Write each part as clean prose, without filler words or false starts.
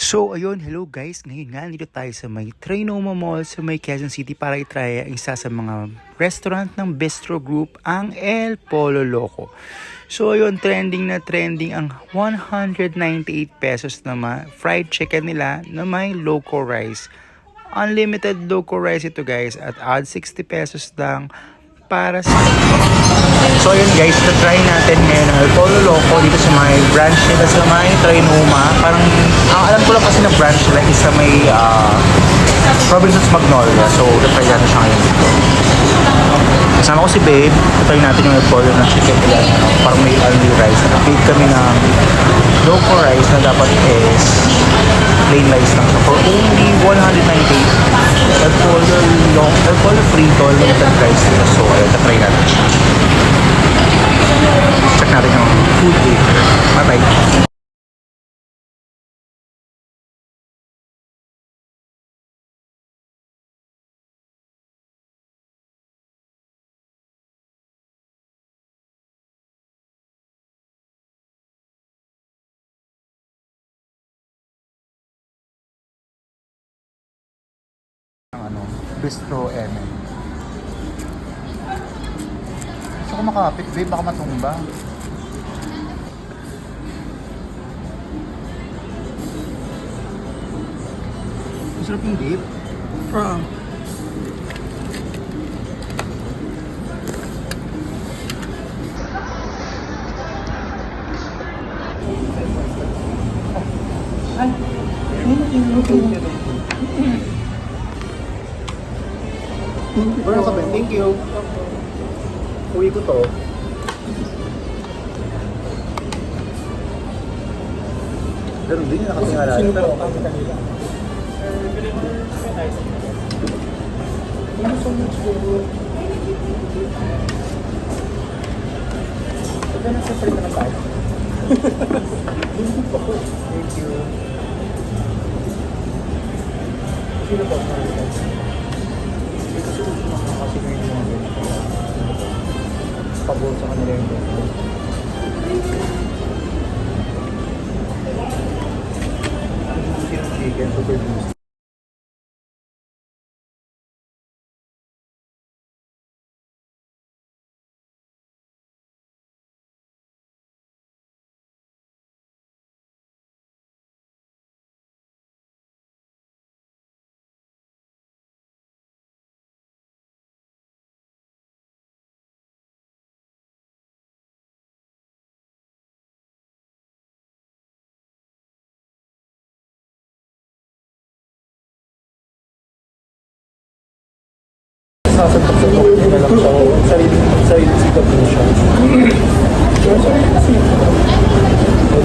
So ayun, hello guys. Ngayon nga dito tayo sa may Trinoma Mall sa may Quezon City para i-try ang isa sa mga restaurant ng Bistro Group, ang El Pollo Loco. So ayun, trending na trending ang 198 pesos na fried chicken nila na may loco rice. Unlimited loco rice ito guys at add 60 pesos lang para sa... So ayun guys, try natin ngayon ang El Pollo Loco dito sa may branch nila sa may Trinoma. Parang, ang alam ko lang kasi na branch nila is sa may Robinsons Magnolia. So, try natin siya ngayon dito. Kasama ko si Babe. Try natin yung El Pollo na chicken nila. Parang may only rice. Nag-bake kami ng loco rice na dapat is plain rice lang. So, for only 198 El Pollo frito, limited rice nila. So, ayun, try natin siya. Check natin yung food later. Bye-bye. Bistro M. Gusto ko makapit, babe, baka matumba. Masarap yung dip. Thank you. Uwi ko to. Pero hindi niya nakatingala. Sino ba ang kanila? Thank you so much for... Ito na sa salita na tayo. Thank you. Sino ba ang kanila? Kasi ngayon yung mga ganito. Pabor sa kanila yung ganito. Chicken, super juicy. Sasagot-sagot na lang siya. Sarili sikat mo siya.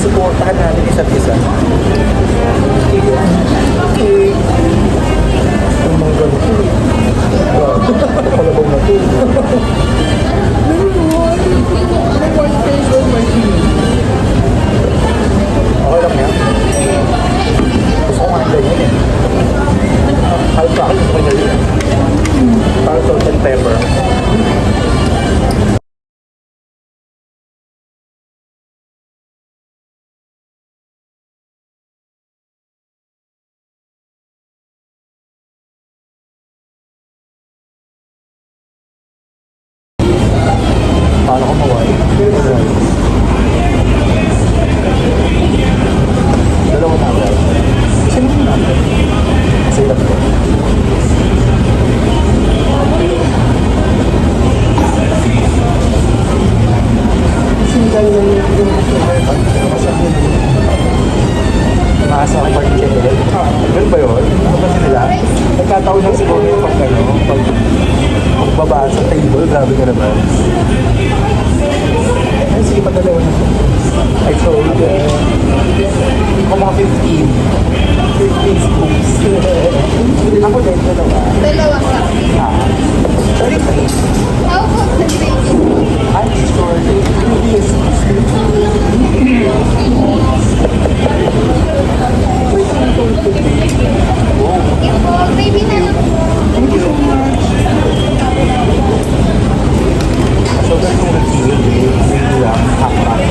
Supportahan natin isa't isa. Okay. Ang mga ganito. Palabog na ito. Okay lang yan. Gusto ko mga ganyan eh. Halpa ako gusto ko ganyan. Salt and pepper. Paano ko mawai? Dalawa na ako. Sino mo na? Sila ko. Maasa ang party ulit. Ganun ba yun? Ano ba nila? Nagkataon lang siguro yung pagbaba sa table. Grabe ka naman. Ay, sige, padalawa na. I told ako mga 15 scoops. Ako din, dalawa. Dalawa ka. 33. How about the baby? I'm sure they will be a Baby na lang. Thank you so much. So, ganun yung nag-feel. Hindi lang, half-pack.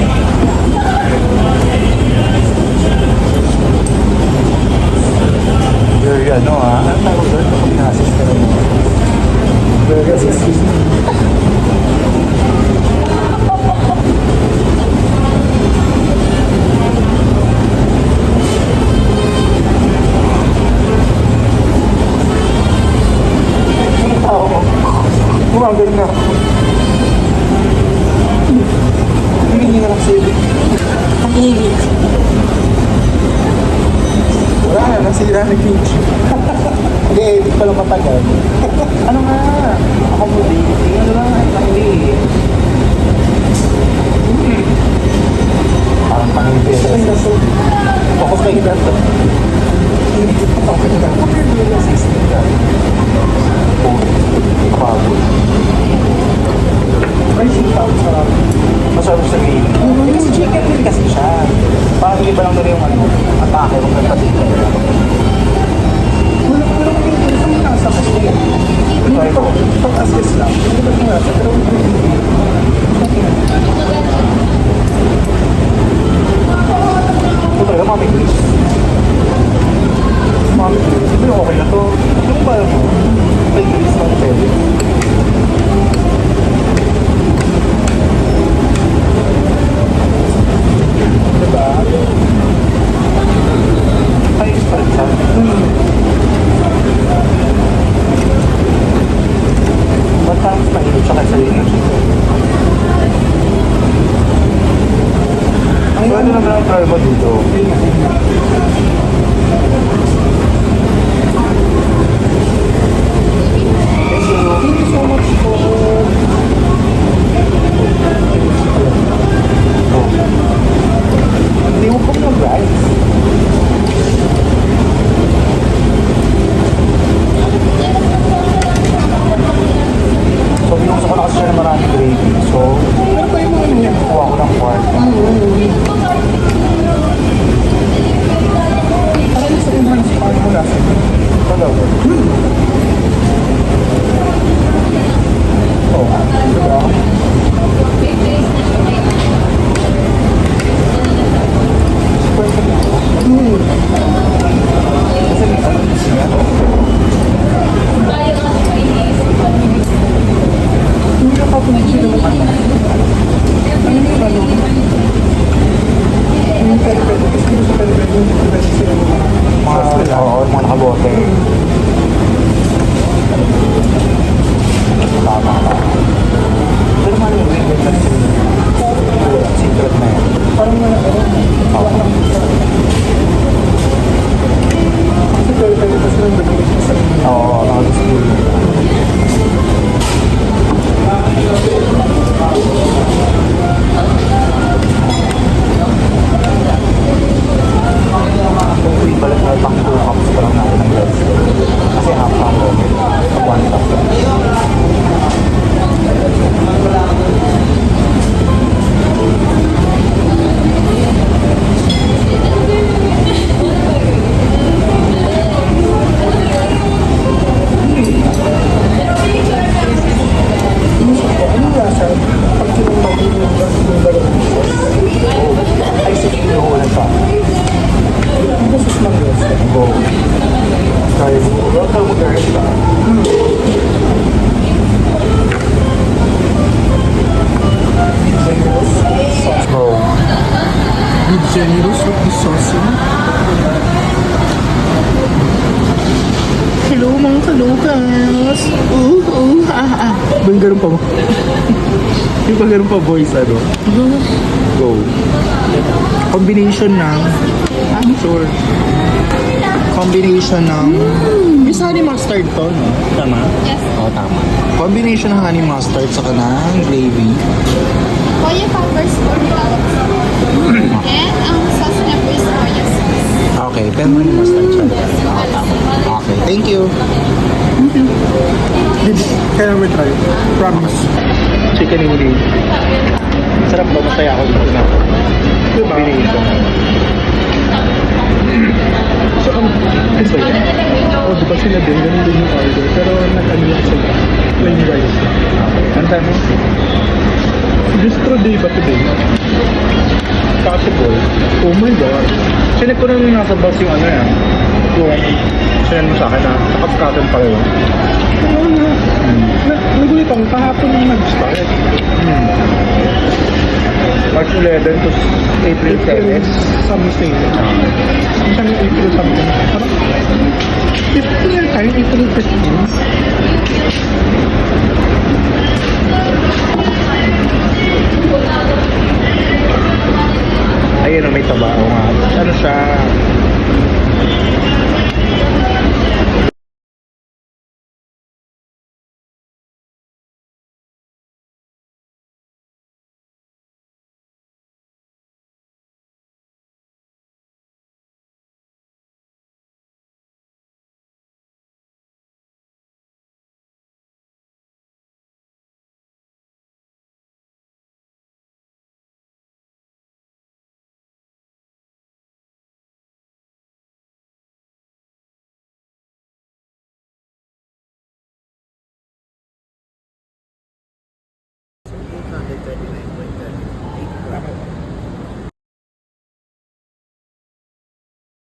Nasira na kimchi. Nag-edit pala matagal. Ano nga? Ako mo din. Ano lang? Hindi. Parang pangipin. Focus kayo dito. Okay na. Okay na. 16 ka. Pagod. Ay, sitaw. Sarap. Masarap sa gravy. Kasi chicken din kasi siya. Parang iba lang nila yung ano, atake kung nagpatita. Wala ko lang yung gusto mo nasa kasi. Try ko. Pang-assist lang. Hindi ba yung nasa? Pero Ito talaga, mami grease. Mami grease. Ito yung okay na to. Yung ba mo? May grease na pwede. diba? Ay, parang sa ba't parang mas mainit siya kaysa yung pwede na ba ang try mo dito? Thank you so much po. Hindi mo pong mag-rice. So, binuksan ko na kasi siya ng maraming gravy. So, Ano ba yung mga ano yan? kuha ko ng quarter. Parang sa enhance parang mula sa Talaga. Oh, diba? Kasi may ano siya. Hindi ka pa pinagsin naman ano. Ano yung ano? Yung peri-peri. Kasi dito sa peri-peri yung pinagsin sila ng mga sauce nila. Oo, mga nakabote. Tama ka. Pero man yung ring na secret na yan. Parang mga ano. Kasi peri-peri kasi nang gagawin sa sarili. Oo, nakag-school. Kung balik na pang 2 cups pa lang natin ng rice. Kasi half cup o 1 cup. Ano nga siya? Pag sinumay yung gagawin sa Ay, sige, pinuhulan pa. Ang basis ng rest. Go. Try mo. Welcome mo guys. Go. Be generous with the sauce. Hello mga kalukas! Ba yung ganun pa mo? Yung pa ganun pa voice, ano? Go. Combination ng... I'm sure. Combination ng... Miss honey mustard to, no? Tama? Yes. Oo, tama. Combination ng honey mustard sa ng gravy. Soya peppers for tawag. And ang sauce niya po is soya sauce. Okay, pero honey mustard siya. Oo, tama. Okay, thank you. Kaya we try. Promise. Chicken and gravy. Sarap ba? Masaya ako dito na. Diba? Combination. So, kasi, diba sila din, ganun din yung order. Pero nag-ano lang sila. Plain rice. Ano tayo mo? Bistro day ba today? Possible. Oh my God. Sinek ko na nung nasa bus yung ano yan. Yung sinend mo sa akin na nakapkatan pala yun. Oo nga. Nagulit ako, kahapon yung nag-start. March 11 to April 7. Something. Isang April something. Parang, 15 year time, April 15. Ayun, may taba. O nga. Ano siya? Pwede na yun.